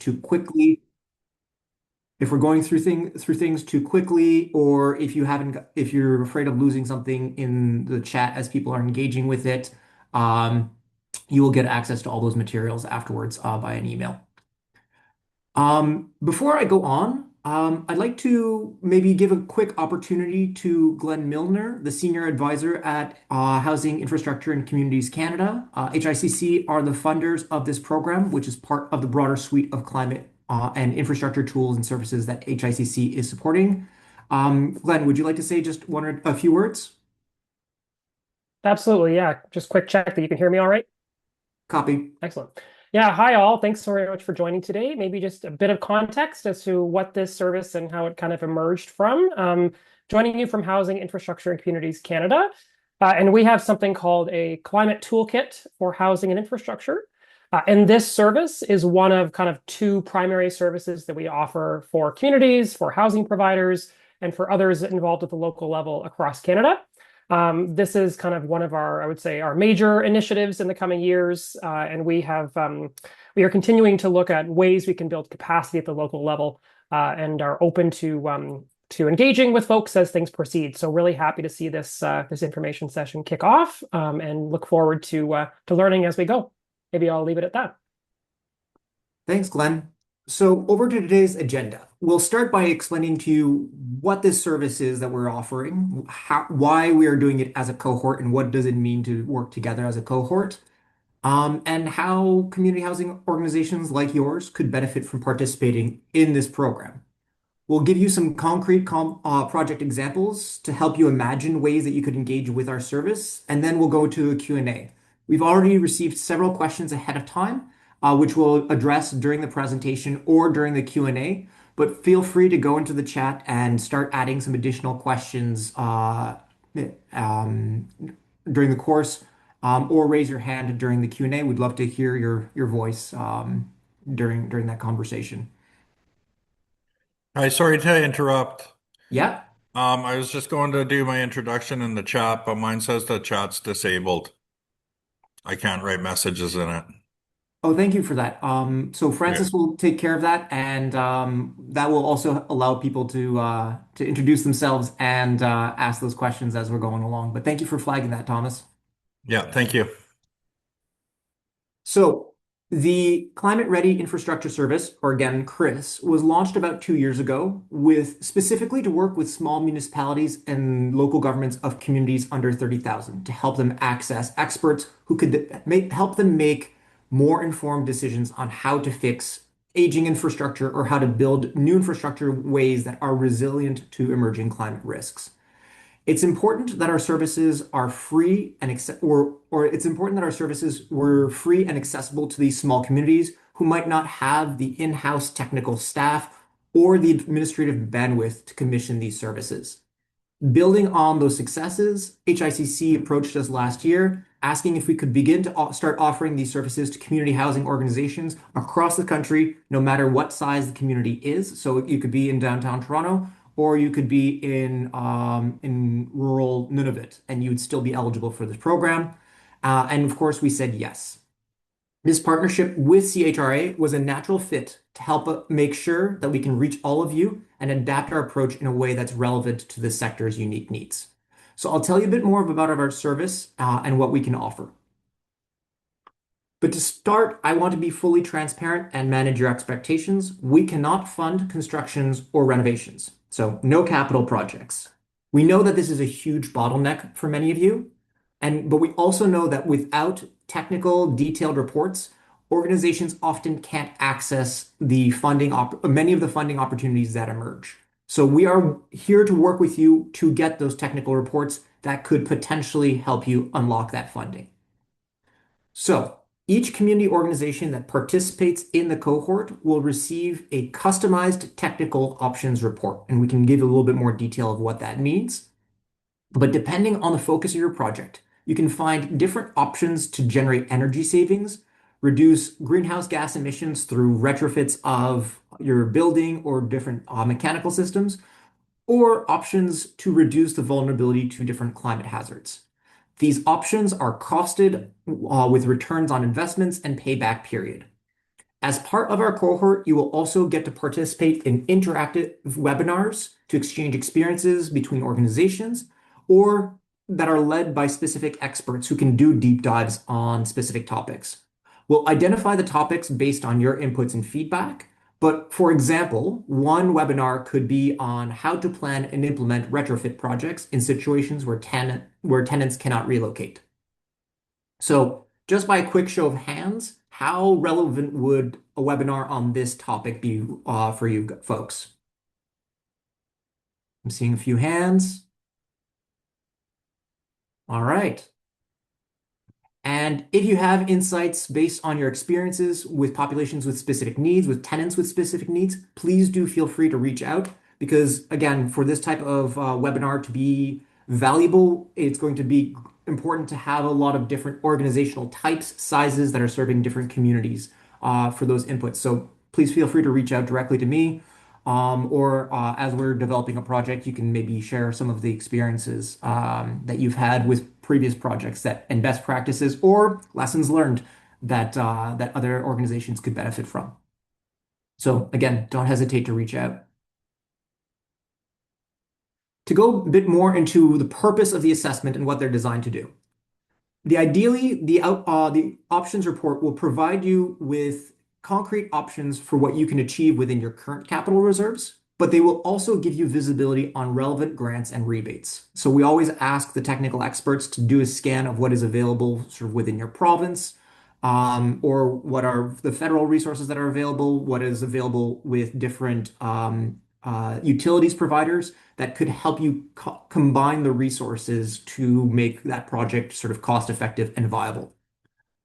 too quickly, if we're going through things too quickly, or if you're afraid of losing something in the chat as people are engaging with it, um, you will get access to all those materials afterwards by an email. Before I go on, I'd like to maybe give a quick opportunity to Glenn Milner, the Senior Advisor at Housing Infrastructure and Communities Canada. HICC are the funders of this program, which is part of the broader suite of climate and infrastructure tools and services that HICC is supporting. Glenn, would you like to say just one or a few words? Absolutely, yeah. Just quick check that you can hear me all right. Copy. Excellent. Yeah, hi all. Thanks so very much for joining today. Maybe just a bit of context as to what this service and how it kind of emerged from. Joining you from Housing, Infrastructure and Communities Canada. And we have something called a climate toolkit for housing and infrastructure. And this service is one of kind of two primary services that we offer for communities, for housing providers, and for others involved at the local level across Canada. This is kind of one of our, I would say, our major initiatives in the coming years, and we are continuing to look at ways we can build capacity at the local level, and are open to engaging with folks as things proceed. So really happy to see this information session kick off, and look forward to learning as we go. Maybe I'll leave it at that. Thanks, Glenn. So over to today's agenda. We'll start by explaining to you what this service is that we're offering, why we are doing it as a cohort, and what does it mean to work together as a cohort, and how community housing organizations like yours could benefit from participating in this program. We'll give you some concrete project examples to help you imagine ways that you could engage with our service, and then we'll go to a Q&A. We've already received several questions ahead of time, which we'll address during the presentation or during the Q&A, but feel free to go into the chat and start adding some additional questions um, during the course, or raise your hand during the Q&A. We'd love to hear your voice during that conversation. Hi, sorry to interrupt. Yeah. I was just going to do my introduction in the chat, but mine says the chat's disabled. I can't write messages in it. Oh, thank you for that. So Yeah. Francis will take care of that, and that will also allow people to introduce themselves and ask those questions as we're going along. But thank you for flagging that, Thomas. Yeah, thank you. So the Climate Ready Infrastructure Service, or again, CRIS, was launched about 2 years ago with specifically to work with small municipalities and local governments of communities under 30,000 to help them access experts who could help them make more informed decisions on how to fix aging infrastructure or how to build new infrastructure ways that are resilient to emerging climate risks. It's important that our services are free and or it's important that our services were free and accessible to these small communities who might not have the in-house technical staff or the administrative bandwidth to commission these services. Building on those successes, HICC approached us last year asking if we could begin to start offering these services to community housing organizations across the country, no matter what size the community is. So you could be in downtown Toronto, or you could be in rural Nunavut, and you would still be eligible for this program. And of course, we said yes. This partnership with CHRA was a natural fit to help make sure that we can reach all of you and adapt our approach in a way that's relevant to the sector's unique needs. So I'll tell you a bit more about our service and what we can offer. But to start, I want to be fully transparent and manage your expectations. We cannot fund constructions or renovations, so no capital projects. We know that this is a huge bottleneck for many of you, but we also know that without technical, detailed reports, organizations often can't access many of the funding opportunities that emerge. So we are here to work with you to get those technical reports that could potentially help you unlock that funding. So each community organization that participates in the cohort will receive a customized technical options report, and we can give a little bit more detail of what that means. But depending on the focus of your project, you can find different options to generate energy savings, reduce greenhouse gas emissions through retrofits of your building or different mechanical systems, or options to reduce the vulnerability to different climate hazards. These options are costed with returns on investments and payback period. As part of our cohort, you will also get to participate in interactive webinars to exchange experiences between organizations or that are led by specific experts who can do deep dives on specific topics. We'll identify the topics based on your inputs and feedback. But for example, one webinar could be on how to plan and implement retrofit projects in situations where tenants cannot relocate. So just by a quick show of hands, how relevant would a webinar on this topic be for you folks? I'm seeing a few hands. All right. And if you have insights based on your experiences with populations with specific needs, with tenants with specific needs, please do feel free to reach out because, again, for this type of webinar to be valuable, it's going to be important to have a lot of different organizational types, sizes that are serving different communities for those inputs. So please feel free to reach out directly to me. Or as we're developing a project, you can maybe share some of the experiences that you've had with previous projects and best practices or lessons learned that other organizations could benefit from. So again, don't hesitate to reach out. To go a bit more into the purpose of the assessment and what they're designed to do. The options report will provide you with concrete options for what you can achieve within your current capital reserves, but they will also give you visibility on relevant grants and rebates. So we always ask the technical experts to do a scan of what is available sort of within your province, or what are the federal resources that are available, what is available with different utilities providers that could help you combine the resources to make that project sort of cost effective and viable.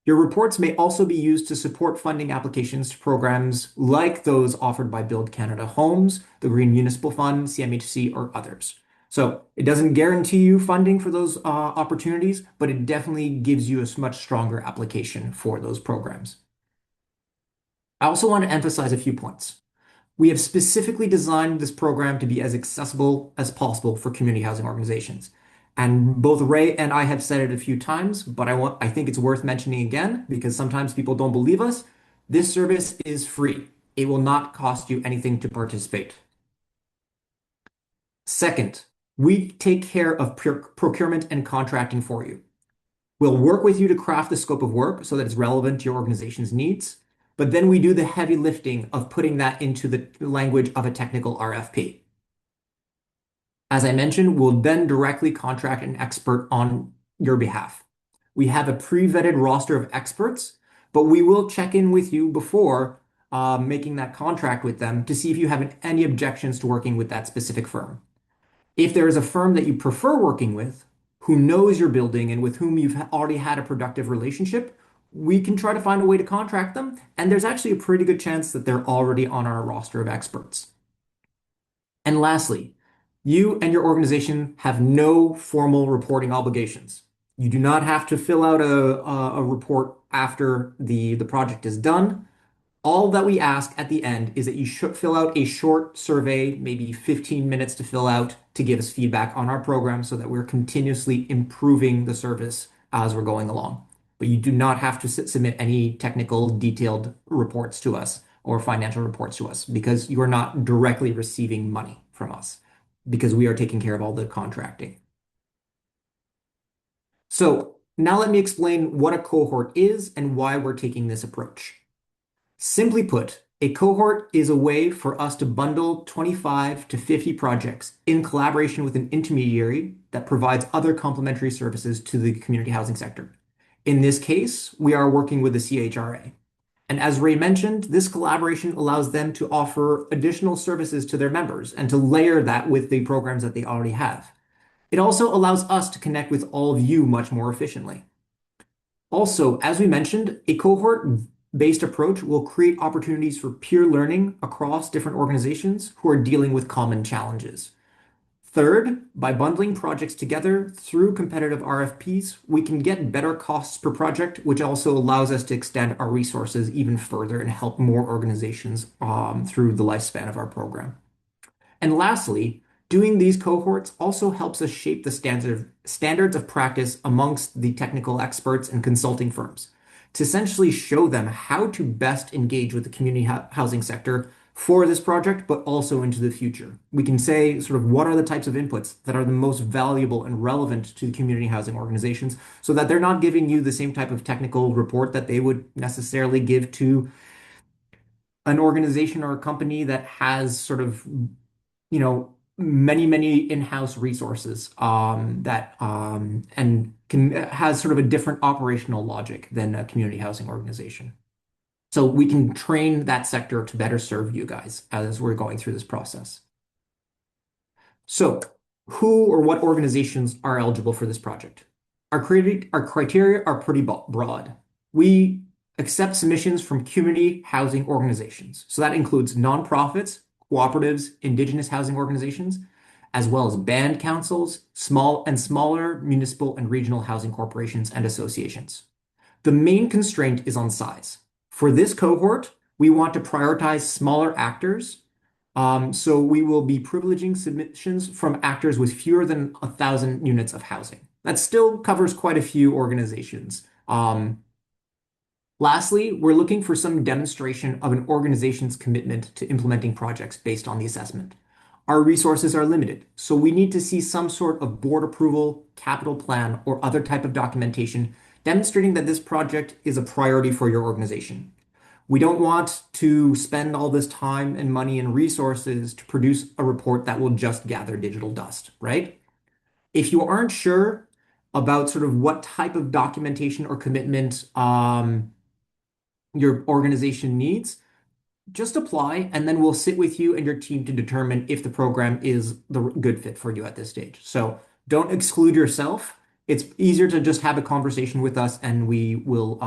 Your reports may also be used to support funding applications to programs like those offered by Build Canada Homes, the Green Municipal Fund, CMHC, or others. So it doesn't guarantee you funding for those opportunities, but it definitely gives you a much stronger application for those programs. I also want to emphasize a few points. We have specifically designed this program to be as accessible as possible for community housing organizations. And both Ray and I have said it a few times, but I think it's worth mentioning again because sometimes people don't believe us. This service is free. It will not cost you anything to participate. Second, we take care of procurement and contracting for you. We'll work with you to craft the scope of work so that it's relevant to your organization's needs, but then we do the heavy lifting of putting that into the language of a technical RFP. As I mentioned, we'll then directly contract an expert on your behalf. We have a pre-vetted roster of experts, but we will check in with you before making that contract with them to see if you have any objections to working with that specific firm. If there is a firm that you prefer working with, who knows your building and with whom you've already had a productive relationship, we can try to find a way to contract them. And there's actually a pretty good chance that they're already on our roster of experts. And lastly, you and your organization have no formal reporting obligations. You do not have to fill out a report after the project is done. All that we ask at the end is that you should fill out a short survey, maybe 15 minutes to fill out to give us feedback on our program so that we're continuously improving the service as we're going along. But you do not have to submit any technical detailed reports to us or financial reports to us because you are not directly receiving money from us because we are taking care of all the contracting. So now let me explain what a cohort is and why we're taking this approach. Simply put, a cohort is a way for us to bundle 25 to 50 projects in collaboration with an intermediary that provides other complementary services to the community housing sector. In this case, we are working with the CHRA. And as Ray mentioned, this collaboration allows them to offer additional services to their members and to layer that with the programs that they already have. It also allows us to connect with all of you much more efficiently. Also, as we mentioned, a cohort-based approach will create opportunities for peer learning across different organizations who are dealing with common challenges. Third, by bundling projects together through competitive RFPs, we can get better costs per project, which also allows us to extend our resources even further and help more organizations through the lifespan of our program. And lastly, doing these cohorts also helps us shape the standards of practice amongst the technical experts and consulting firms. to essentially show them how to best engage with the community housing sector for this project, but also into the future. We can say sort of what are the types of inputs that are the most valuable and relevant to the community housing organizations so that they're not giving you the same type of technical report that they would necessarily give to an organization or a company that has sort of, many in-house resources that and can has sort of a different operational logic than a community housing organization. So we can train that sector to better serve you guys as we're going through this process. So, who or what organizations are eligible for this project? Our criteria are pretty broad. We accept submissions from community housing organizations. So that includes nonprofits, cooperatives, indigenous housing organizations, as well as band councils, small and smaller municipal and regional housing corporations and associations. The main constraint is on size. For this cohort, we want to prioritize smaller actors. So we will be privileging submissions from actors with fewer than 1,000 units of housing. That still covers quite a few organizations. Lastly, we're looking for some demonstration of an organization's commitment to implementing projects based on the assessment. Our resources are limited, so we need to see some sort of board approval, capital plan, or other type of documentation demonstrating that this project is a priority for your organization. We don't want to spend all this time and money and resources to produce a report that will just gather digital dust, right? If you aren't sure about sort of what type of documentation or commitment your organization needs, just apply and then we'll sit with you and your team to determine if the program is the good fit for you at this stage. So don't exclude yourself. It's easier to just have a conversation with us and we will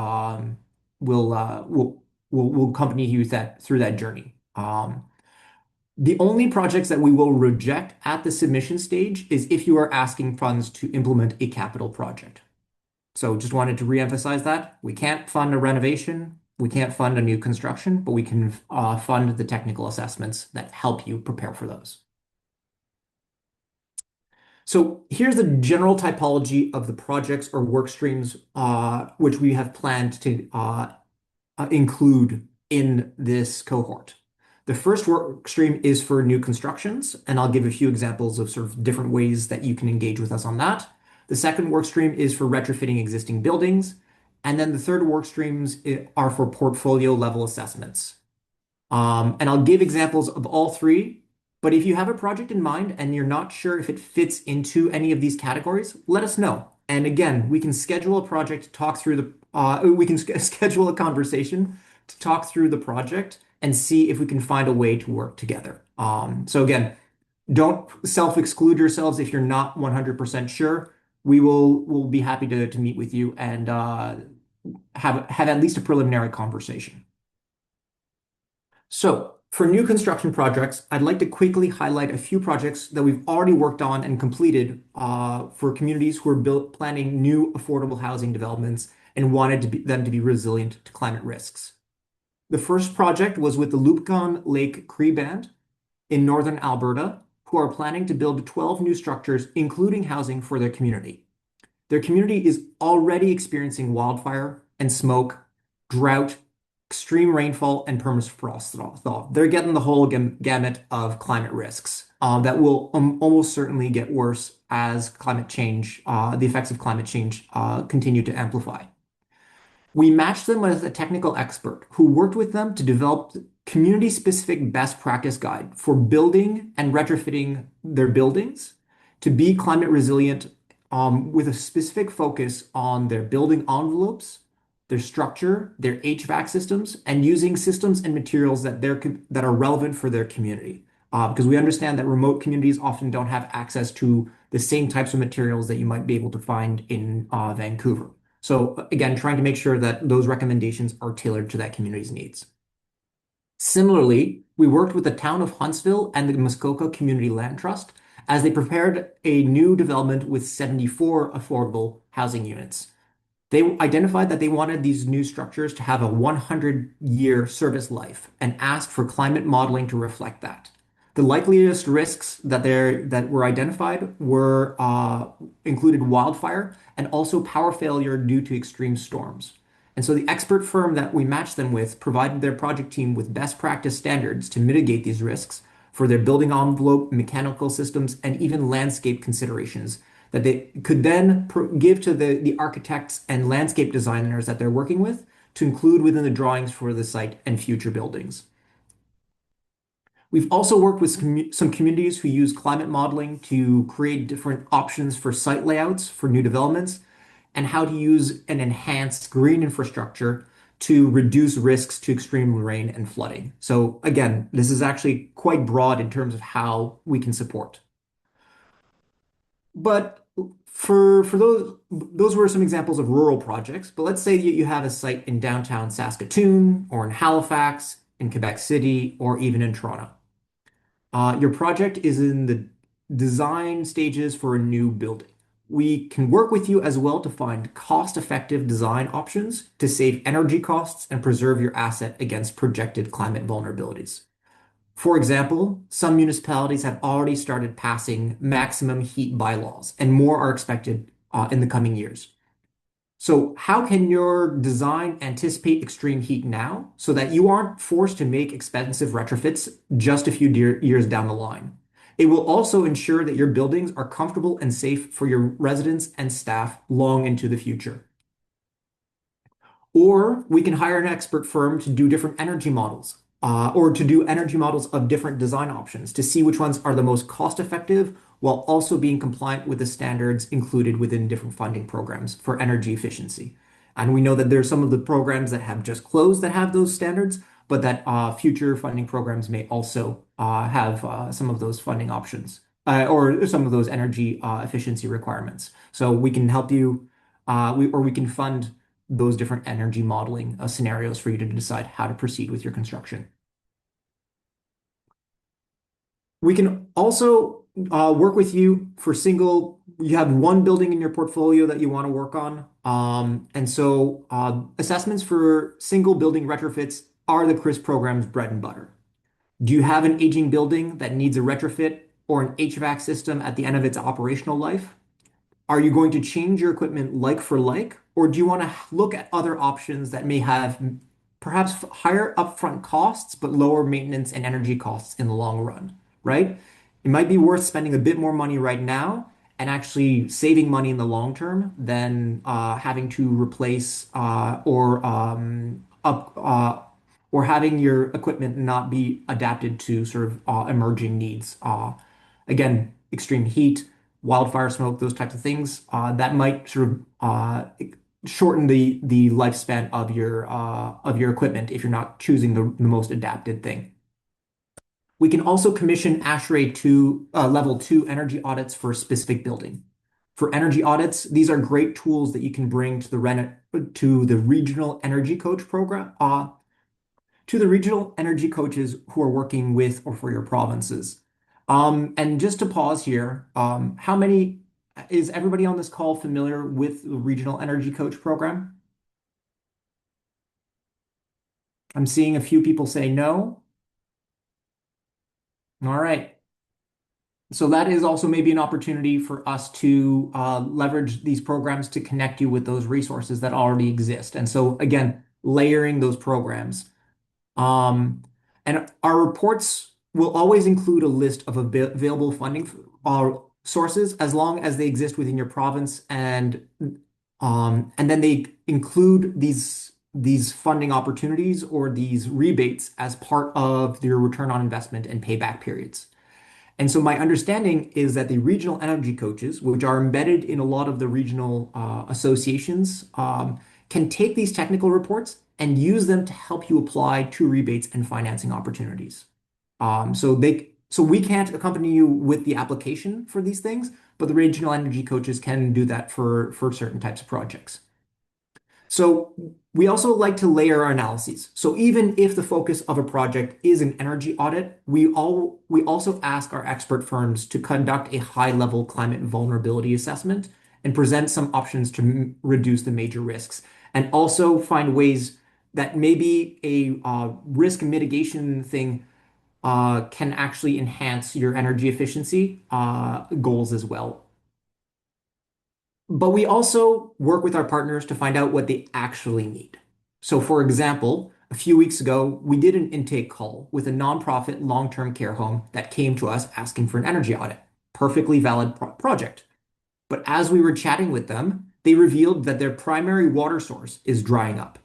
accompany you through that journey. The only projects that we will reject at the submission stage is if you are asking funds to implement a capital project. So just wanted to reemphasize that. We can't fund a renovation, we can't fund a new construction, but we can fund the technical assessments that help you prepare for those. So here's the general typology of the projects or work streams which we have planned to include in this cohort. The first work stream is for new constructions, and I'll give a few examples of sort of different ways that you can engage with us on that. The second work stream is for retrofitting existing buildings, and then the third work streams are for portfolio level assessments. And I'll give examples of all three, but if you have a project in mind and you're not sure if it fits into any of these categories, let us know. And again, we can schedule a project to talk through we can schedule a conversation to talk through the project and see if we can find a way to work together. So again, don't self-exclude yourselves if you're not 100% sure. We'll be happy to meet with you and have at least a preliminary conversation. So for new construction projects, I'd like to quickly highlight a few projects that we've already worked on and completed for communities who are planning new affordable housing developments and wanted them to be resilient to climate risks. The first project was with the Lubicon Lake Cree Band in northern Alberta, who are planning to build 12 new structures, including housing for their community. Their community is already experiencing wildfire and smoke, drought, extreme rainfall, and permafrost thaw. They're getting the whole gamut of climate risks that will almost certainly get worse as climate change, the effects of climate change continue to amplify. We matched them with a technical expert who worked with them to develop community-specific best practice guide for building and retrofitting their buildings to be climate resilient with a specific focus on their building envelopes, their structure, their HVAC systems, and using systems and materials that are relevant for their community. Because we understand that remote communities often don't have access to the same types of materials that you might be able to find in Vancouver. So again, trying to make sure that those recommendations are tailored to that community's needs. Similarly, we worked with the town of Huntsville and the Muskoka Community Land Trust as they prepared a new development with 74 affordable housing units. They identified that they wanted these new structures to have a 100-year service life and asked for climate modeling to reflect that. The likeliest risks that were identified were included wildfire and also power failure due to extreme storms. And so the expert firm that we matched them with provided their project team with best practice standards to mitigate these risks for their building envelope, mechanical systems, and even landscape considerations that they could then give to the architects and landscape designers that they're working with to include within the drawings for the site and future buildings. We've also worked with some communities who use climate modeling to create different options for site layouts for new developments and how to use and enhance green infrastructure to reduce risks to extreme rain and flooding. So again, this is actually quite broad in terms of how we can support. But for those were some examples of rural projects. But let's say you have a site in downtown Saskatoon or in Halifax, in Quebec City, or even in Toronto. Your project is in the design stages for a new building. We can work with you as well to find cost-effective design options to save energy costs and preserve your asset against projected climate vulnerabilities. For example, some municipalities have already started passing maximum heat bylaws, and more are expected in the coming years. So how can your design anticipate extreme heat now so that you aren't forced to make expensive retrofits just a few years down the line? It will also ensure that your buildings are comfortable and safe for your residents and staff long into the future. Or we can hire an expert firm to do different energy models, or to do energy models of different design options to see which ones are the most cost effective while also being compliant with the standards included within different funding programs for energy efficiency. And we know that there's some of the programs that have just closed that have those standards, but that future funding programs may also have some of those funding options or some of those energy efficiency requirements. So we can help you, we can fund those different energy modeling scenarios for you to decide how to proceed with your construction. We can also work with you for you have one building in your portfolio that you want to work on. And so assessments for single building retrofits are the CRIS program's bread and butter. Do you have an aging building that needs a retrofit or an HVAC system at the end of its operational life? Are you going to change your equipment like for like, or do you want to look at other options that may have perhaps higher upfront costs, but lower maintenance and energy costs in the long run, right? It might be worth spending a bit more money right now and actually saving money in the long term than having to replace or having your equipment not be adapted to sort of emerging needs. Again, extreme heat, wildfire smoke, those types of things, that might sort of shorten the lifespan of your equipment if you're not choosing the most adapted thing. We can also commission ASHRAE 2 level 2 energy audits for a specific building. For energy audits, these are great tools that you can bring to the regional energy coach program, to the regional energy coaches who are working with or for your provinces. And just to pause here, is everybody on this call familiar with the regional energy coach program? I'm seeing a few people say no. All right. So that is also maybe an opportunity for us to leverage these programs to connect you with those resources that already exist. And so again, layering those programs. And our reports will always include a list of available funding sources as long as they exist within your province, and then they include these funding opportunities or these rebates as part of your return on investment and payback periods. And so my understanding is that the regional energy coaches, which are embedded in a lot of the regional associations, can take these technical reports and use them to help you apply to rebates and financing opportunities. So we can't accompany you with the application for these things, but the regional energy coaches can do that for certain types of projects. So we also like to layer our analyses. So even if the focus of a project is an energy audit, we also ask our expert firms to conduct a high-level climate vulnerability assessment and present some options to reduce the major risks, and also find ways that maybe a risk mitigation thing can actually enhance your energy efficiency goals as well. But we also work with our partners to find out what they actually need. So, for example, a few weeks ago, we did an intake call with a nonprofit long-term care home that came to us asking for an energy audit. Perfectly valid project. But as we were chatting with them, they revealed that their primary water source is drying up.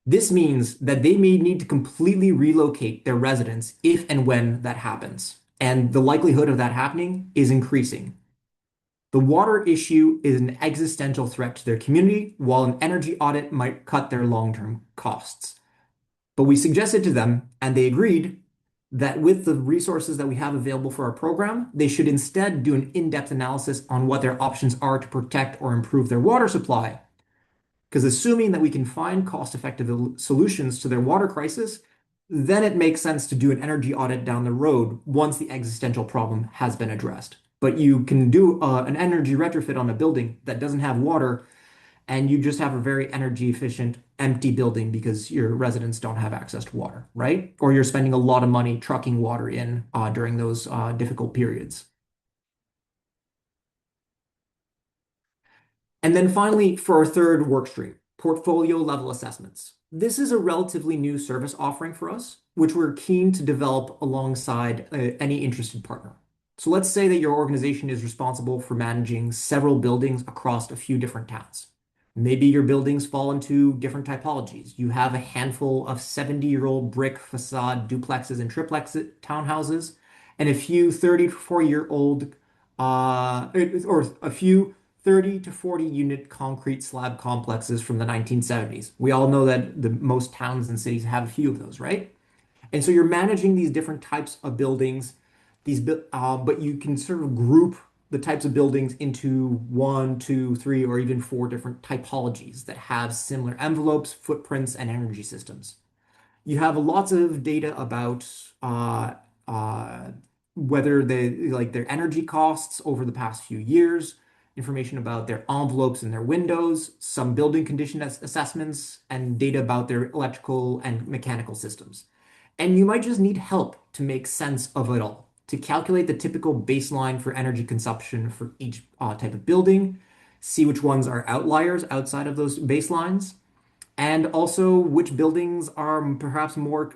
This means that they may need to completely relocate their residents if and when that happens. And the likelihood of that happening is increasing. The water issue is an existential threat to their community, while an energy audit might cut their long-term costs. But we suggested to them, and they agreed, that with the resources that we have available for our program, they should instead do an in-depth analysis on what their options are to protect or improve their water supply. Because assuming that we can find cost-effective solutions to their water crisis, then it makes sense to do an energy audit down the road once the existential problem has been addressed. But you can do an energy retrofit on a building that doesn't have water, and you just have a very energy efficient empty building because your residents don't have access to water, right? Or you're spending a lot of money trucking water in during those difficult periods. And then finally, for our third work stream, portfolio level assessments. This is a relatively new service offering for us, which we're keen to develop alongside any interested partner. So let's say that your organization is responsible for managing several buildings across a few different towns. Maybe your buildings fall into different typologies. You have a handful of 70-year-old brick facade duplexes and triplex townhouses, and a few 30 to 40-year-old, or a few 30 to 40 unit concrete slab complexes from the 1970s. We all know that the most towns and cities have a few of those, right? And so you're managing these different types of buildings, but you can sort of group the types of buildings into one, two, three, or even four different typologies that have similar envelopes, footprints, and energy systems. You have lots of data about uh, uh, whether they like their energy costs over the past few years, information about their envelopes and their windows, some building condition assessments, and data about their electrical and mechanical systems. And you might just need help to make sense of it all, to calculate the typical baseline for energy consumption for each type of building, see which ones are outliers outside of those baselines, and also which buildings are perhaps more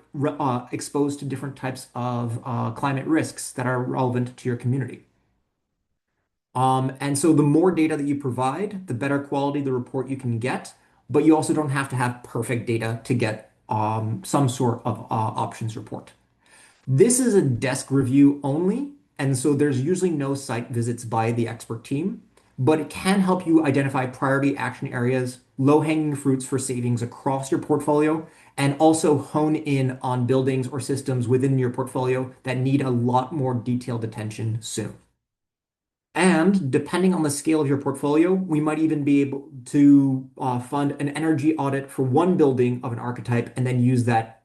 exposed to different types of climate risks that are relevant to your community. And so the more data that you provide, the better quality the report you can get, but you also don't have to have perfect data to get some sort of options report. This is a desk review only, and so there's usually no site visits by the expert team, but it can help you identify priority action areas, low-hanging fruits for savings across your portfolio, and also hone in on buildings or systems within your portfolio that need a lot more detailed attention soon. And depending on the scale of your portfolio, we might even be able to fund an energy audit for one building of an archetype and then use that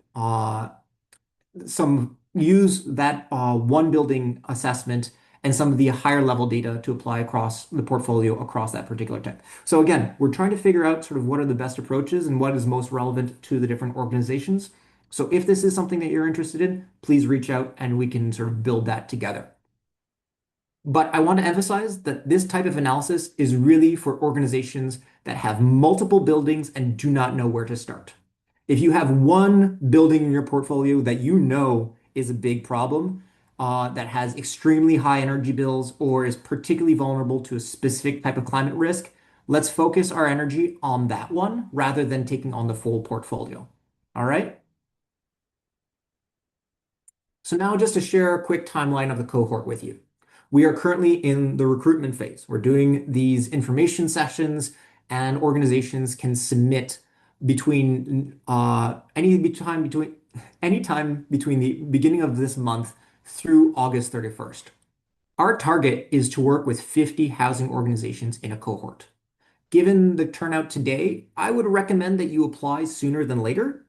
one building assessment and some of the higher level data to apply across the portfolio across that particular type. So again, we're trying to figure out sort of what are the best approaches and what is most relevant to the different organizations. So if this is something that you're interested in, please reach out and we can sort of build that together. But I want to emphasize that this type of analysis is really for organizations that have multiple buildings and do not know where to start. If you have one building in your portfolio that you know is a big problem, that has extremely high energy bills or is particularly vulnerable to a specific type of climate risk, let's focus our energy on that one rather than taking on the full portfolio. All right? So now just to share a quick timeline of the cohort with you. We are currently in the recruitment phase. We're doing these information sessions and organizations can submit between anytime between the beginning of this month through August 31st. Our target is to work with 50 housing organizations in a cohort. Given the turnout today, I would recommend that you apply sooner than later.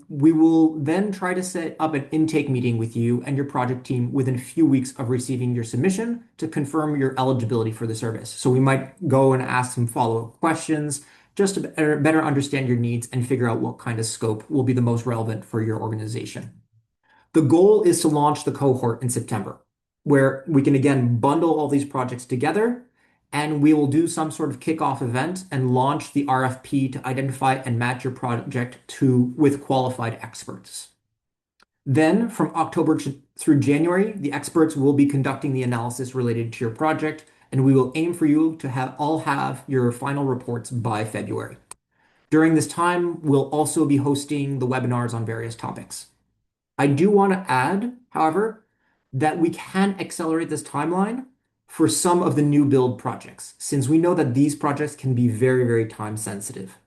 We will then try to set up an intake meeting with you and your project team within a few weeks of receiving your submission to confirm your eligibility for the service. So we might go and ask some follow-up questions just to better understand your needs and figure out what kind of scope will be the most relevant for your organization. The goal is to launch the cohort in September, where we can again bundle all these projects together and we will do some sort of kickoff event and launch the RFP to identify and match your project with qualified experts. Then, from October through January, the experts will be conducting the analysis related to your project, and we will aim for you to all have your final reports by February. During this time, we'll also be hosting the webinars on various topics. I do want to add, however, that we can accelerate this timeline for some of the new build projects, since we know that these projects can be very, very time sensitive.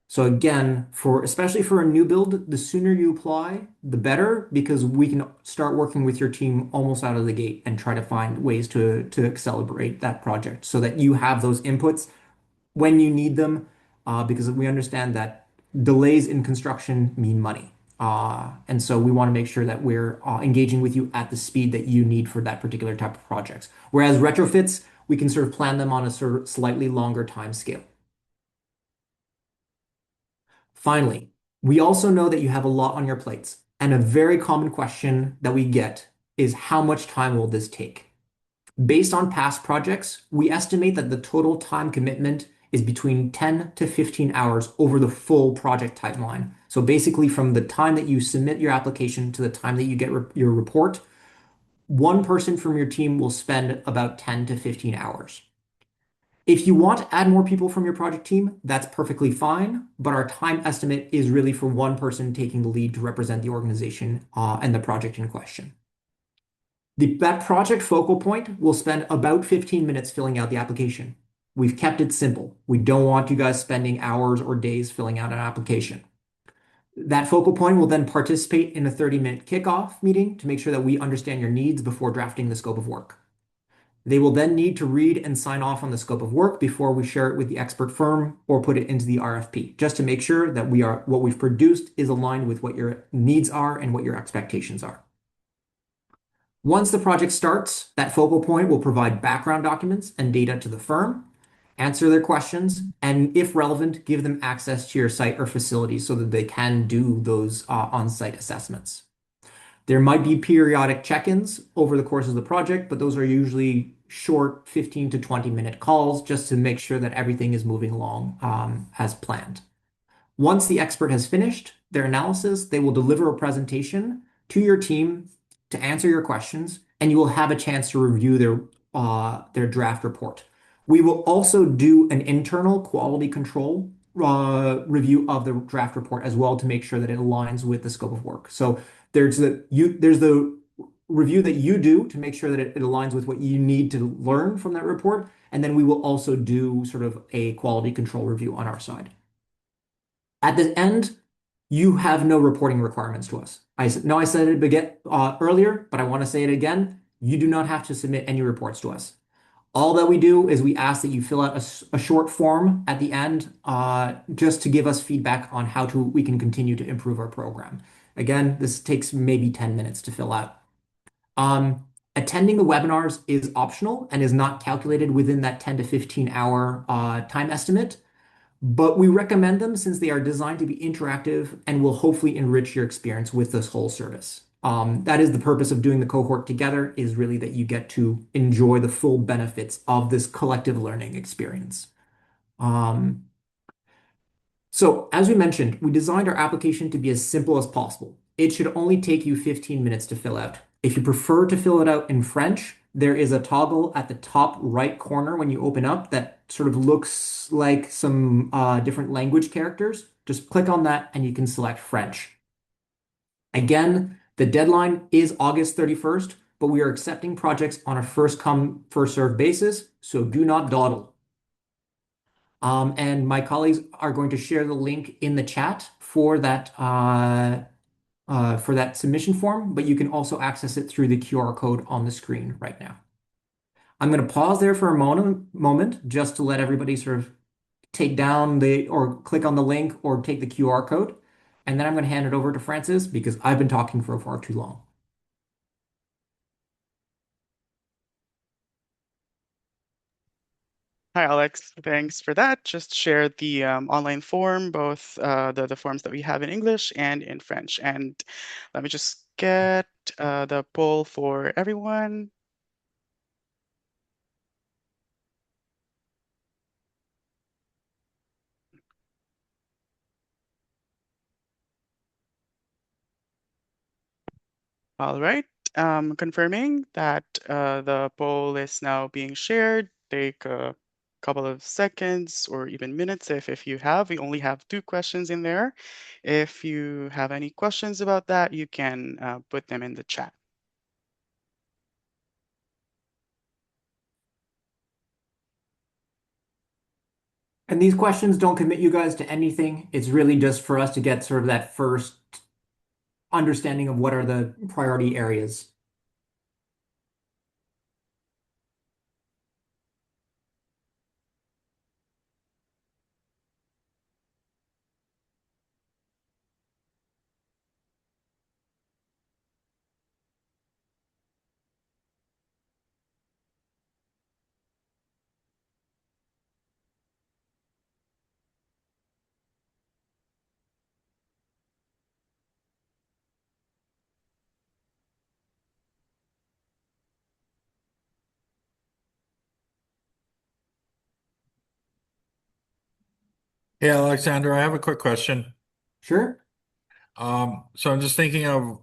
So again, especially for a new build, the sooner you apply, the better, because we can start working with your team almost out of the gate and try to find ways to accelerate that project so that you have those inputs when you need them, because we understand that delays in construction mean money. And so we want to make sure that we're engaging with you at the speed that you need for that particular type of projects. Whereas retrofits, we can sort of plan them on a sort of slightly longer time scale. Finally, we also know that you have a lot on your plates, and a very common question that we get is how much time will this take? Based on past projects, we estimate that the total time commitment is between 10 to 15 hours over the full project timeline. So basically, from the time that you submit your application to the time that you get your report, one person from your team will spend about 10 to 15 hours. If you want to add more people from your project team, that's perfectly fine, but our time estimate is really for one person taking the lead to represent the organization and the project in question. That project focal point will spend about 15 minutes filling out the application. We've kept it simple. We don't want you guys spending hours or days filling out an application. That focal point will then participate in a 30-minute kickoff meeting to make sure that we understand your needs before drafting the scope of work. They will then need to read and sign off on the scope of work before we share it with the expert firm or put it into the RFP, just to make sure that what we've produced is aligned with what your needs are and what your expectations are. Once the project starts, that focal point will provide background documents and data to the firm, answer their questions, and if relevant, give them access to your site or facility so that they can do those on-site assessments. There might be periodic check-ins over the course of the project, but those are usually short 15 to 20-minute calls just to make sure that everything is moving along as planned. Once the expert has finished their analysis, they will deliver a presentation to your team to answer your questions, and you will have a chance to review their draft report. We will also do an internal quality control review of the draft report as well to make sure that it aligns with the scope of work. So there's the review that you do to make sure that it aligns with what you need to learn from that report, and then we will also do sort of a quality control review on our side. At the end, you have no reporting requirements to us. I said it earlier, but I want to say it again. You do not have to submit any reports to us. All that we do is we ask that you fill out a short form at the end just to give us feedback on how we can continue to improve our program. Again, this takes maybe 10 minutes to fill out. Attending the webinars is optional and is not calculated within that 10 to 15 hour time estimate, but we recommend them since they are designed to be interactive and will hopefully enrich your experience with this whole service. That is the purpose of doing the cohort together, is really that you get to enjoy the full benefits of this collective learning experience. So as we mentioned, we designed our application to be as simple as possible. It should only take you 15 minutes to fill out. If you prefer to fill it out in French, there is a toggle at the top right corner when you open up that sort of looks like some different language characters. Just click on that and you can select French. Again, the deadline is August 31st, but we are accepting projects on a first come, first served basis, so do not dawdle. And my colleagues are going to share the link in the chat for that submission form, but you can also access it through the QR code on the screen right now. I'm going to pause there for a moment just to let everybody sort of take down or click on the link or take the QR code. And then I'm going to hand it over to Francis because I've been talking for far too long. Hi, Alex. Thanks for that. Just share the online form, both the forms that we have in English and in French. And let me just get the poll for everyone. All right. Confirming that the poll is now being shared. Take a couple of seconds or even minutes if you have. We only have two questions in there. If you have any questions about that, you can put them in the chat. And these questions don't commit you guys to anything. It's really just for us to get sort of that first understanding of what are the priority areas. Hey, Alexander, I have a quick question. Sure. So I'm just thinking of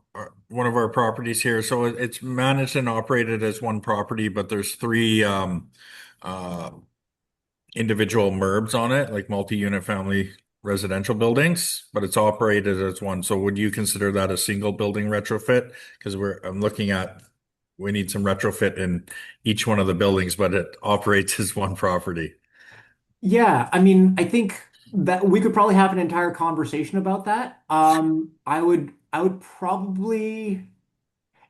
one of our properties here. So it's managed and operated as one property, but there's three uh, individual MURBs on it, like multi-unit family residential buildings, but it's operated as one. So would you consider that a single building retrofit? Because I'm looking at, we need some retrofit in each one of the buildings, but it operates as one property. Yeah, I mean, I think that we could probably have an entire conversation about that. I would probably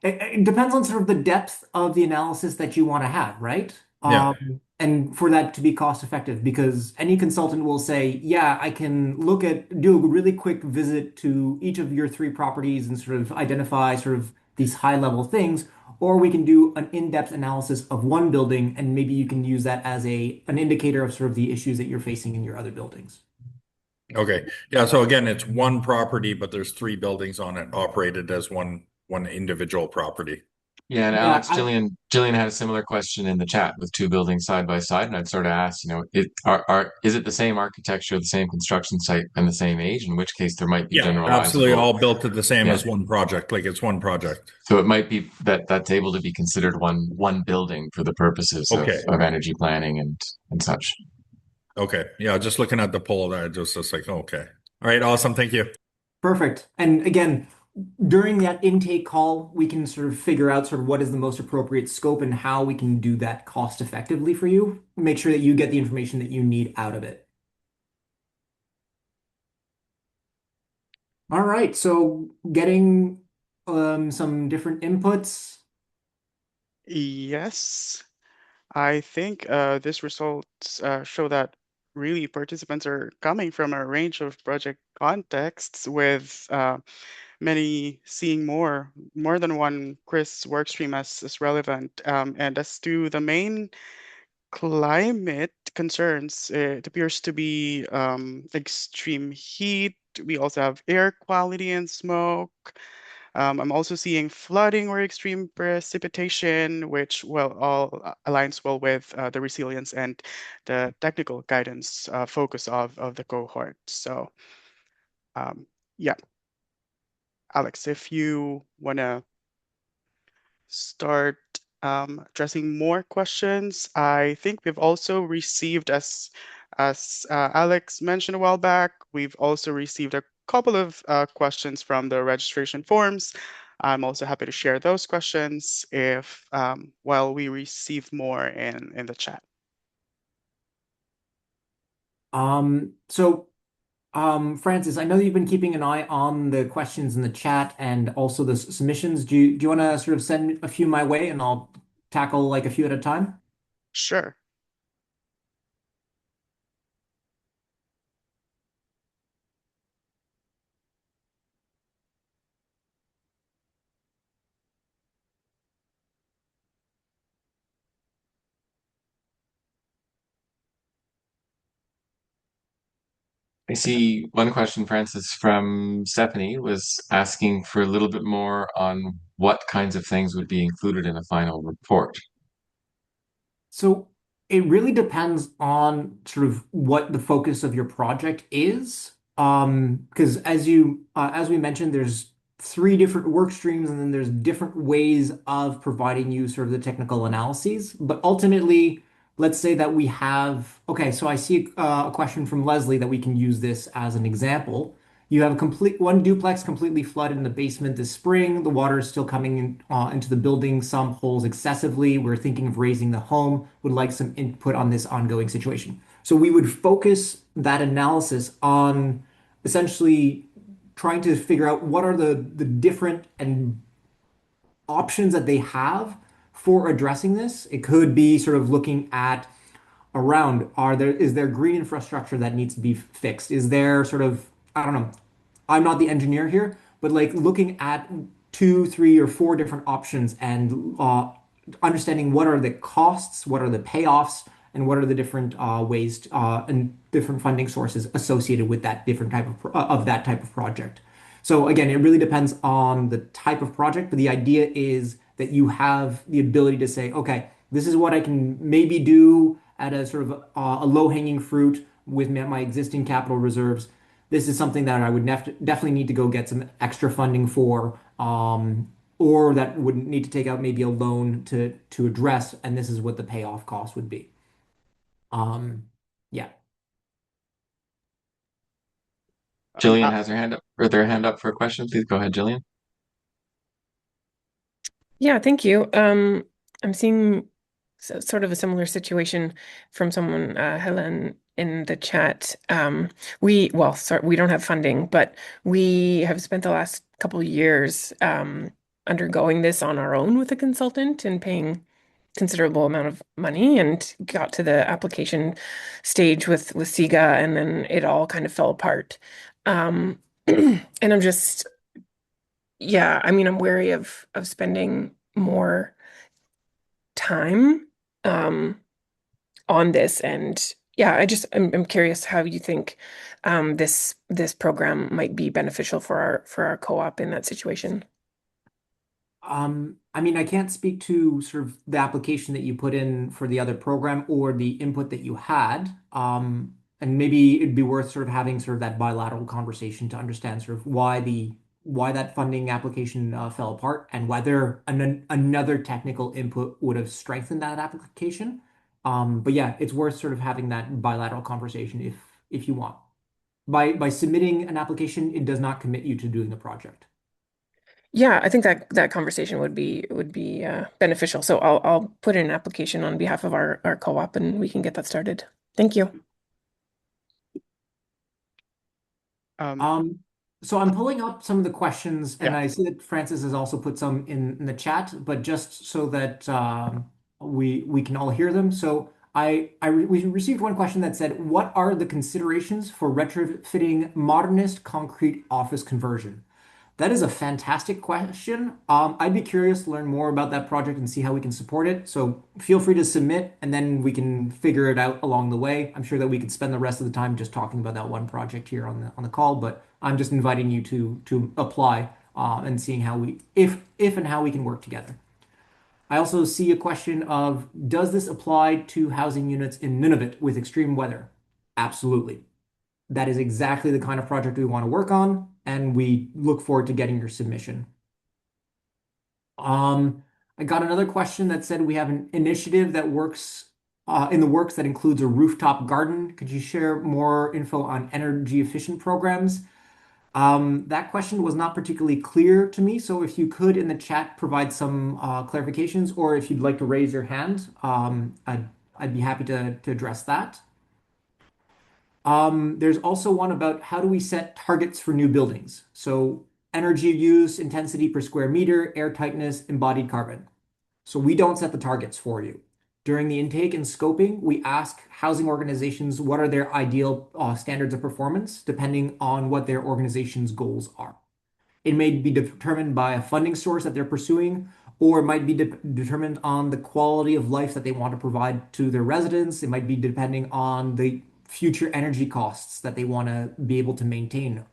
it depends on sort of the depth of the analysis that you want to have, right? Yeah. And for that to be cost effective, because any consultant will say, yeah, I can do a really quick visit to each of your three properties and sort of identify sort of these high level things, or we can do an in-depth analysis of one building, and maybe you can use that as an indicator of sort of the issues that you're facing in your other buildings. Okay. Yeah. So again, it's one property, but there's three buildings on it operated as one individual property. Yeah, and Yeah, Alex, Jillian had a similar question in the chat with two buildings side by side, and I'd sort of ask, is it the same architecture, the same construction site, and the same age? In which case, there might be Yeah, absolutely. generalizable. All built to the same Yeah, as one project. Like it's one project. so it might be that that's able to be considered one building for the purposes Okay. of energy planning and such. Okay. Yeah. Just looking at the poll there, just like, okay. All right. Awesome. Thank you. perfect. And again, during that intake call, we can sort of figure out sort of what is the most appropriate scope and how we can do that cost effectively for you. Make sure that you get the information that you need out of it. All right, so getting some different inputs. Yes, I think this results show that really participants are coming from a range of project contexts with many seeing more than one CRIS workstream as relevant. And as to the main climate concerns, it appears to be extreme heat. We also have air quality and smoke. I'm also seeing flooding or extreme precipitation, which well all aligns well with the resilience and the technical guidance focus of the cohort. So um, yeah, Alex, if you want to start addressing more questions. I think we've also received, as Alex mentioned a while back, we've also received a couple of questions from the registration forms. I'm also happy to share those questions if while we receive more in the chat. So Francis, I know you've been keeping an eye on the questions in the chat and also the submissions. Do you want to sort of send a few my way and I'll tackle like a few at a time? Sure. I see one question, Francis, from Stephanie was asking for a little bit more on what kinds of things would be included in a final report. So it really depends on sort of what the focus of your project is. Because as we mentioned, there's three different work streams, and then there's different ways of providing you sort of the technical analyses. But ultimately, let's say that we have, okay, so I see a question from Leslie that we can use this as an example. You have a complete one duplex completely flooded in the basement this spring. The water is still coming in, into the building, some holes excessively. We're thinking of raising the home, would like some input on this ongoing situation. So we would focus that analysis on essentially trying to figure out what are the different and options that they have for addressing this. It could be sort of looking at around, is there green infrastructure that needs to be fixed? Is there sort of, I don't know, I'm not the engineer here, but like looking at two, three, or four different options and understanding what are the costs, what are the payoffs, and what are the different ways and different funding sources associated with that different type of that type of project. So again, it really depends on the type of project, but the idea is that you have the ability to say, okay, this is what I can maybe do at a sort of a low-hanging fruit with my existing capital reserves. This is something that I would definitely need to go get some extra funding for, or that would need to take out maybe a loan to address, and this is what the payoff cost would be. Yeah. Jillian has her hand up, or their hand up for a question. Please go ahead, Jillian. Yeah, thank you. I'm seeing sort of a similar situation from someone, Helen, in the chat. Sorry, we don't have funding, but we have spent the last couple of years undergoing this on our own with a consultant and paying considerable amount of money, and got to the application stage with SIGA, and then it all kind of fell apart. And I'm just, yeah, I mean, I'm wary of spending more time on this, and yeah, I'm curious how you think this program might be beneficial for our co-op in that situation. I mean, I can't speak to sort of the application that you put in for the other program or the input that you had. And maybe it'd be worth sort of having sort of that bilateral conversation to understand sort of why that funding application fell apart and whether another technical input would have strengthened that application. But yeah, it's worth sort of having that bilateral conversation if you want. By submitting an application, it does not commit you to doing the project. Yeah, I think that conversation would be beneficial. So I'll put in an application on behalf of our co-op, and we can get that started. Thank you. So I'm pulling up some of the questions, and Yeah. I see that Francis has also put some in the chat, but just so that we can all hear them. So we received one question that said, "What are the considerations for retrofitting modernist concrete office conversion?" That is a fantastic question. I'd be curious to learn more about that project and see how we can support it. So feel free to submit, and then we can figure it out along the way. I'm sure that we could spend the rest of the time just talking about that one project here on the call, but I'm just inviting you to apply and seeing how if and how we can work together. I also see a question of, does this apply to housing units in Nunavut with extreme weather? Absolutely. That is exactly the kind of project we want to work on, and we look forward to getting your submission. I got another question that said we have an initiative that works in the works that includes a rooftop garden. Could you share more info on energy efficient programs? That question was not particularly clear to me, so if you could in the chat provide some clarifications, or if you'd like to raise your hand, I'd be happy to address that. There's also one about how do we set targets for new buildings? So energy use, intensity per square meter, air tightness, embodied carbon. So we don't set the targets for you. During the intake and scoping, we ask housing organizations what are their ideal standards of performance, depending on what their organization's goals are. It may be determined by a funding source that they're pursuing, or it might be determined on the quality of life that they want to provide to their residents. It might be depending on the future energy costs that they want to be able to maintain,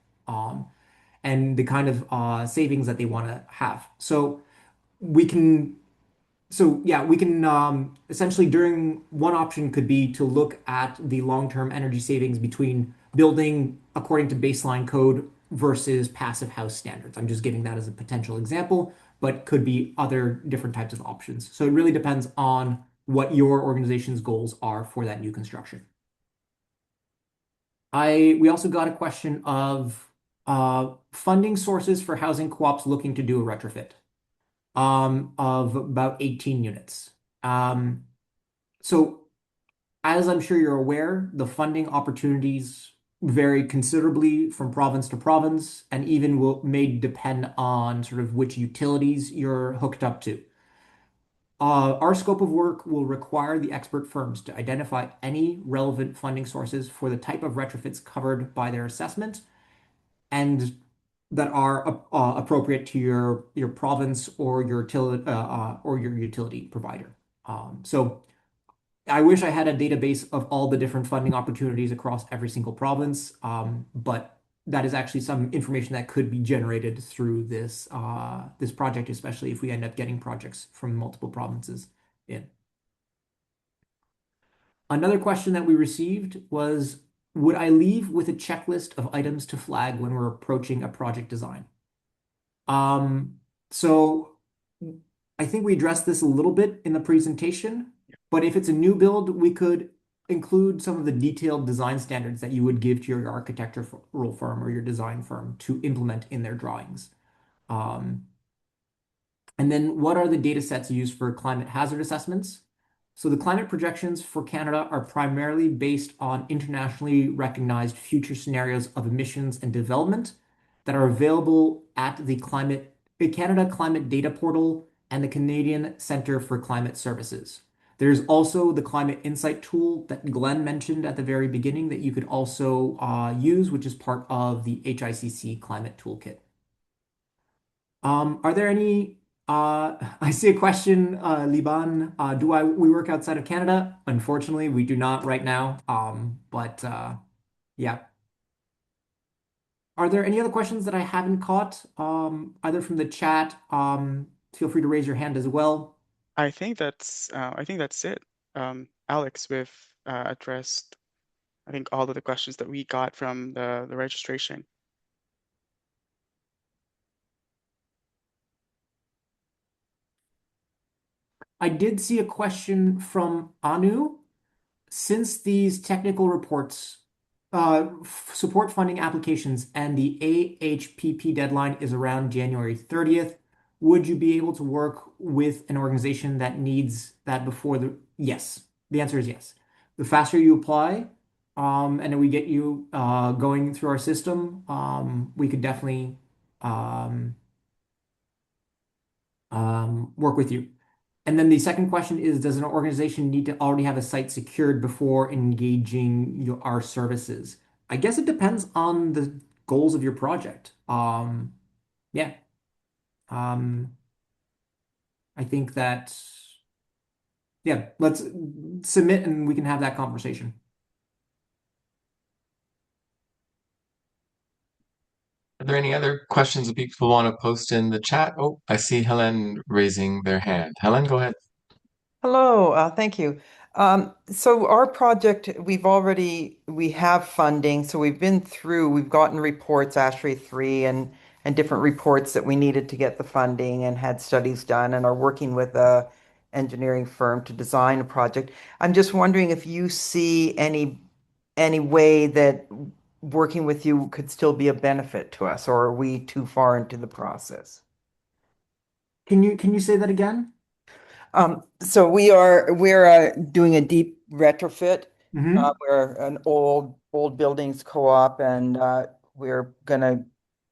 and the kind of savings that they want to have. We can we can essentially during one option could be to look at the long-term energy savings between building according to baseline code versus passive house standards. I'm just giving that as a potential example, but could be other different types of options. So it really depends on what your organization's goals are for that new construction. We also got a question of funding sources for housing co-ops looking to do a retrofit of about 18 units. So as I'm sure you're aware, the funding opportunities vary considerably from province to province and even may depend on sort of which utilities you're hooked up to. Our scope of work will require the expert firms to identify any relevant funding sources for the type of retrofits covered by their assessment and that are appropriate to your province or your utility provider. So I wish I had a database of all the different funding opportunities across every single province, but that is actually some information that could be generated through this project, especially if we end up getting projects from multiple provinces in. Another question that we received was, would I leave with a checklist of items to flag when we're approaching a project design? So I think we addressed this a little bit in the presentation, but if it's a new build, we could include some of the detailed design standards that you would give to your architectural firm or your design firm to implement in their drawings. And then what are the data sets used for climate hazard assessments? So the climate projections for Canada are primarily based on internationally recognized future scenarios of emissions and development that are available at the Canada Climate Data Portal and the Canadian Centre for Climate Services. There's also the Climate Insight tool that Glenn mentioned at the very beginning that you could also use, which is part of the HICC Climate Toolkit. Are there any I see a question, Liban. We work outside of Canada? Unfortunately, we do not right now. But yeah. Are there any other questions that I haven't caught? Either from the chat. Feel free to raise your hand as well. I think that's it. Alex, we've addressed, I think, all of the questions that we got from the registration. I did see a question from Anu. Since these technical reports support funding applications and the AHPP deadline is around January 30th, would you be able to work with an organization that needs that before the... Yes, the answer is yes. The faster you apply, and then we get you going through our system, we could definitely work with you. And then the second question is, does an organization need to already have a site secured before engaging our services? I guess it depends on the goals of your project. Yeah. Um, I think that, yeah, let's submit and we can have that conversation. Are there any other questions that people want to post in the chat? Oh, I see Helen raising their hand. Helen, go ahead. Hello, thank you. So our project, we have funding, so we've gotten reports, ASHRAE 3 and different reports that we needed to get the funding and had studies done and are working with a engineering firm to design a project. I'm just wondering if you see any way that working with you could still be a benefit to us, or are we too far into the process? Can you say that again? So we're doing a deep retrofit. Mm-hmm. We're an old buildings co-op, and we're gonna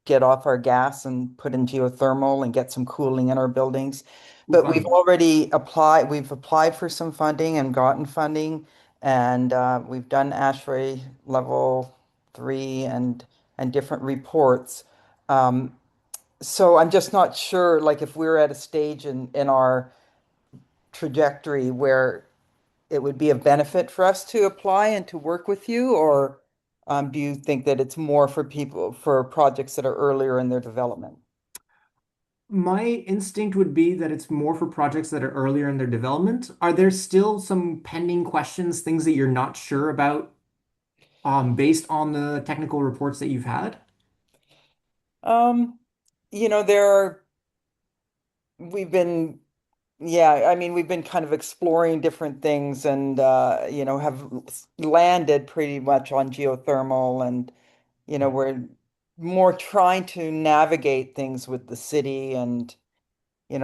get off our gas and put in geothermal and get some cooling in our buildings. But we've Fun. already applied. We've applied for some funding and gotten funding, and we've done ASHRAE level 3 and different reports. So I'm just not sure, like if we're at a stage in our trajectory where it would be a benefit for us to apply and to work with you, or do you think that it's more for people for projects that are earlier in their development? My instinct would be that it's more for projects that are earlier in their development. Are there still some pending questions, things that you're not sure about, based on the technical reports that you've had? Um, there are, we've been, yeah, I mean, we've been kind of exploring different things and, have landed pretty much on geothermal and, we're more trying to navigate things with the city and,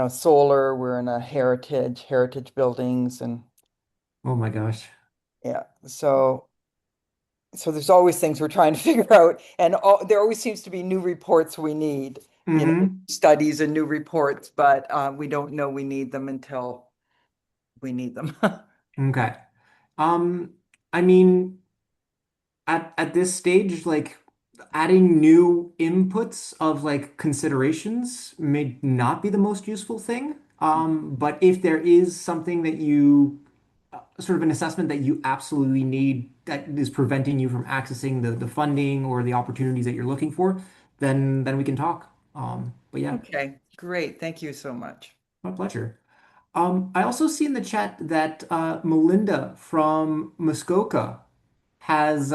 solar. We're in a heritage buildings and Oh my gosh. yeah. So there's always things we're trying to figure out, and there always seems to be new reports we need, Hmm. studies and new reports, but we don't know we need them until we need them. Okay. Um, I mean, at this stage, like adding new inputs of like considerations may not be the most useful thing. But if there is something that you sort of an assessment that you absolutely need that is preventing you from accessing the funding or the opportunities that you're looking for, then we can talk. But yeah, Okay, great. Thank you so much. my pleasure. I also see in the chat that Melinda from Muskoka has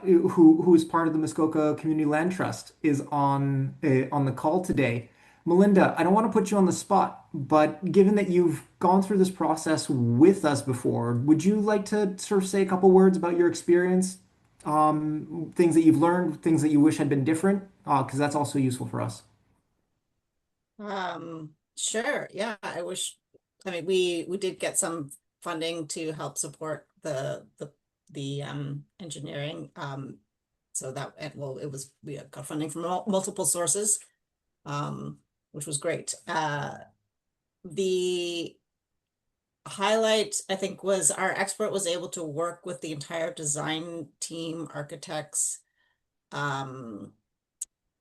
who is part of the Muskoka Community Land Trust is on the call today. Melinda, I don't want to put you on the spot, but given that you've gone through this process with us before, would you like to sort of say a couple words about your experience, things that you've learned, things that you wish had been different? Because that's also useful for us. Sure. Yeah, I mean, we did get some funding to help support the engineering. So that, and well, we got funding from multiple sources, which was great. The highlight, I think, was our expert was able to work with the entire design team, architects, um,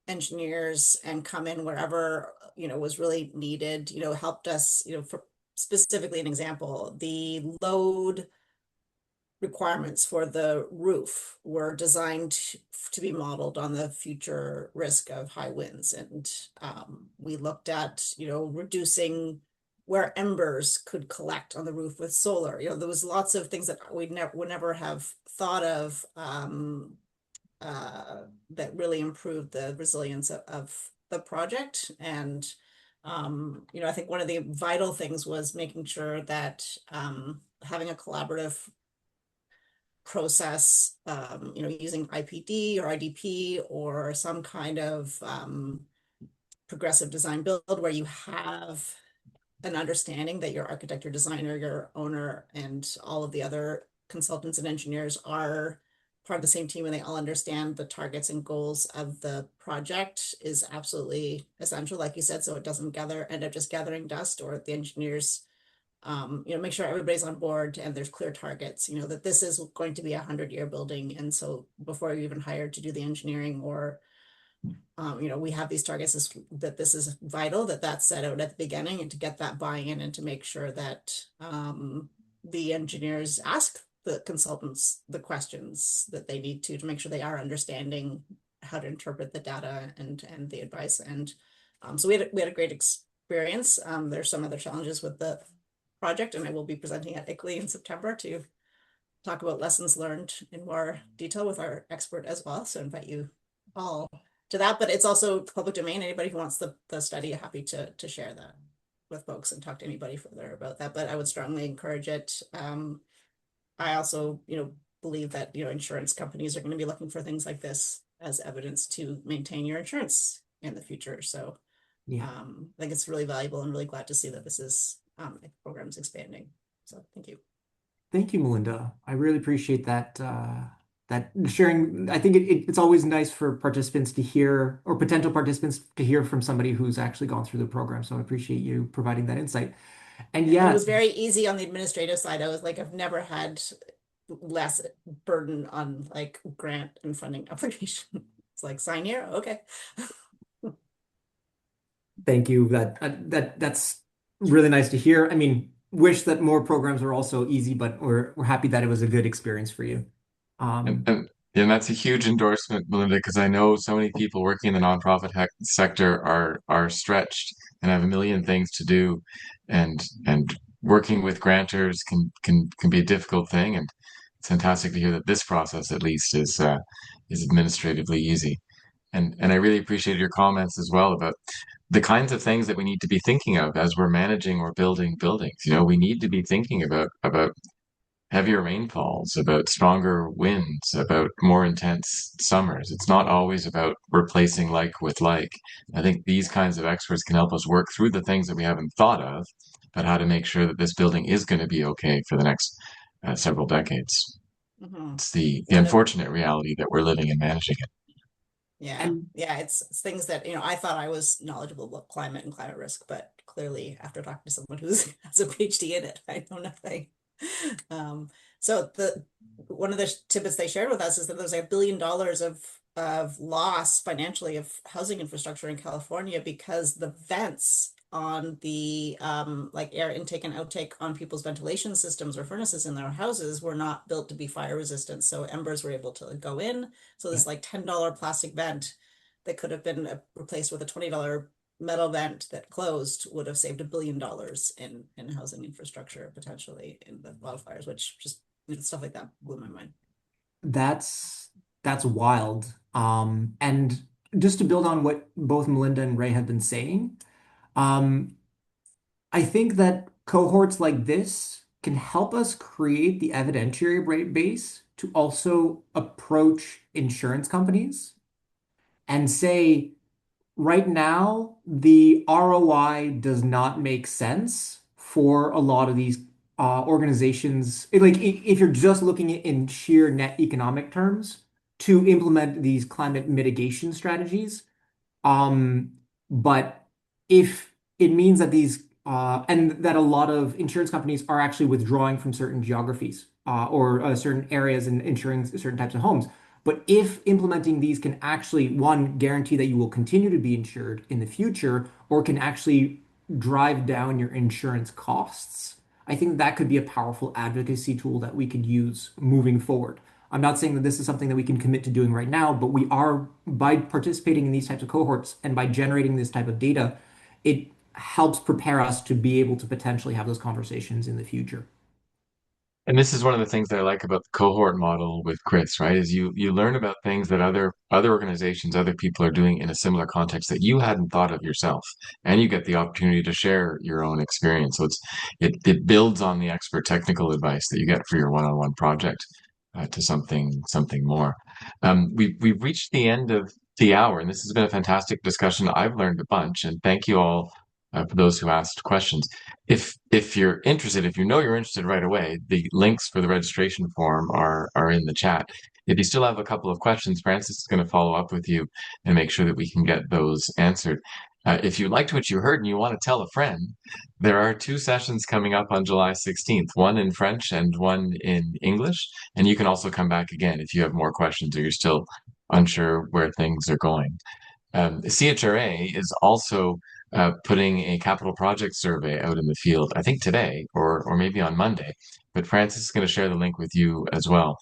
engineers, and come in wherever, was really needed, helped us, for specifically an example, the load requirements for the roof were designed to be modeled on the future risk of high winds. And we looked at, reducing where embers could collect on the roof with solar. There was lots of things that we would never have thought of, that really improved the resilience of the project. And I think one of the vital things was making sure that having a collaborative process, using IPD or IDP or some kind of progressive design build where you have an understanding that your architect, your designer, your owner, and all of the other consultants and engineers are part of the same team and they all understand the targets and goals of the project is absolutely essential, like you said, so it doesn't end up just gathering dust, or the engineers make sure everybody's on board and there's clear targets, that this is going to be a 100-year building. And so before you even hired to do the engineering or, we have these targets that this is vital, that's set out at the beginning, and to get that buy-in and to make sure that the engineers ask the consultants the questions that they need to make sure they are understanding how to interpret the data and the advice. And so we had a great experience. There's some other challenges with the project, and I will be presenting at ICLEI in September to talk about lessons learned in more detail with our expert as well. So I invite you all to that, but it's also public domain. Anybody who wants the study, happy to share that with folks and talk to anybody further about that, but I would strongly encourage it. I also, believe that, insurance companies are going to be looking for things like this as evidence to maintain your insurance in the future. So Yeah. I think it's really valuable and really glad to see that this is program's expanding. So thank you. Thank you, Melinda. I really appreciate that sharing. I think it's always nice for participants to hear, or potential participants to hear from somebody who's actually gone through the program. So I appreciate you providing that insight. And It yeah, was very easy on the administrative side. I was like, I've never had less burden on like grant and funding application. It's like, sign here, okay. thank you. That's really nice to hear. I mean, wish that more programs were also easy, but we're happy that it was a good experience for you. And, Um, and, and that's a huge endorsement, Melinda, because I know so many people working in the nonprofit sector are stretched and have a million things to do, and working with grantors can be a difficult thing. And it's fantastic to hear that this process, at least, is administratively easy. And I really appreciated your comments as well about the kinds of things that we need to be thinking of as we're managing or building buildings. We need to be thinking about heavier rainfalls, about stronger winds, about more intense summers. It's not always about replacing like with like. I think these kinds of experts can help us work through the things that we haven't thought of, but how to make sure that this building is going to be okay for the next several decades. Mhm. It's the One of unfortunate reality that we're living and managing it. Yeah, And yeah, it's things that, I thought I was knowledgeable about climate and climate risk, but clearly after talking to someone who's has a PhD in it, I know nothing. Um, so one of the tidbits they shared with us is that there's like $1 billion of loss financially of housing infrastructure in California because the vents on the like air intake and outtake on people's ventilation systems or furnaces in their houses were not built to be fire resistant. So embers were able to go in. So this like $10 plastic vent that could have been replaced with a $20 metal vent that closed would have saved $1 billion in housing infrastructure potentially in the wildfires, which just stuff like that blew my mind. that's that's wild. And just to build on what both Melinda and Ray have been saying, um, I think that cohorts like this can help us create the evidentiary base to also approach insurance companies and say, right now, the ROI does not make sense for a lot of these organizations. If you're just looking at in sheer net economic terms to implement these climate mitigation strategies, um, but if it means that and that a lot of insurance companies are actually withdrawing from certain geographies or certain areas and insuring certain types of homes. But if implementing these can actually, one, guarantee that you will continue to be insured in the future, or can actually drive down your insurance costs, I think that could be a powerful advocacy tool that we could use moving forward. I'm not saying that this is something that we can commit to doing right now, but we are, by participating in these types of cohorts and by generating this type of data, it helps prepare us to be able to potentially have those conversations in the future. And this is one of the things that I like about the cohort model with CRIS, right? Is you learn about things that other organizations, other people are doing in a similar context that you hadn't thought of yourself, and you get the opportunity to share your own experience. So it builds on the expert technical advice that you get for your one-on-one project to something more. We've reached the end of the hour, and this has been a fantastic discussion. I've learned a bunch, and thank you all for those who asked questions. If you're interested, if you know you're interested right away, the links for the registration form are in the chat. If you still have a couple of questions, Francis is going to follow up with you and make sure that we can get those answered. If you liked what you heard and you want to tell a friend, there are two sessions coming up on July 16th, one in French and one in English. And you can also come back again if you have more questions or you're still unsure where things are going. CHRA is also putting a capital project survey out in the field, I think today or maybe on Monday. But Francis is going to share the link with you as well.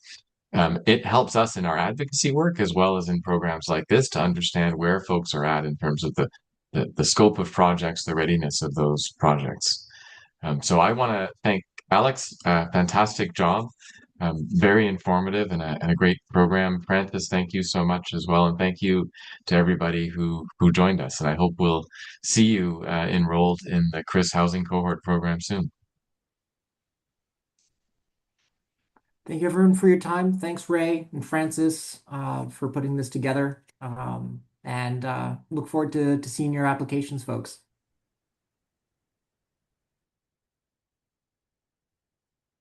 It helps us in our advocacy work as well as in programs like this to understand where folks are at in terms of the scope of projects, the readiness of those projects. So I want to thank Alex. Fantastic job. Very informative and a great program. Francis, thank you so much as well. And thank you to everybody who joined us. And I hope we'll see you enrolled in the CRIS Housing Cohort program soon. Thank you everyone for your time. Thanks, Ray and Francis, for putting this together. And look forward to seeing your applications, folks.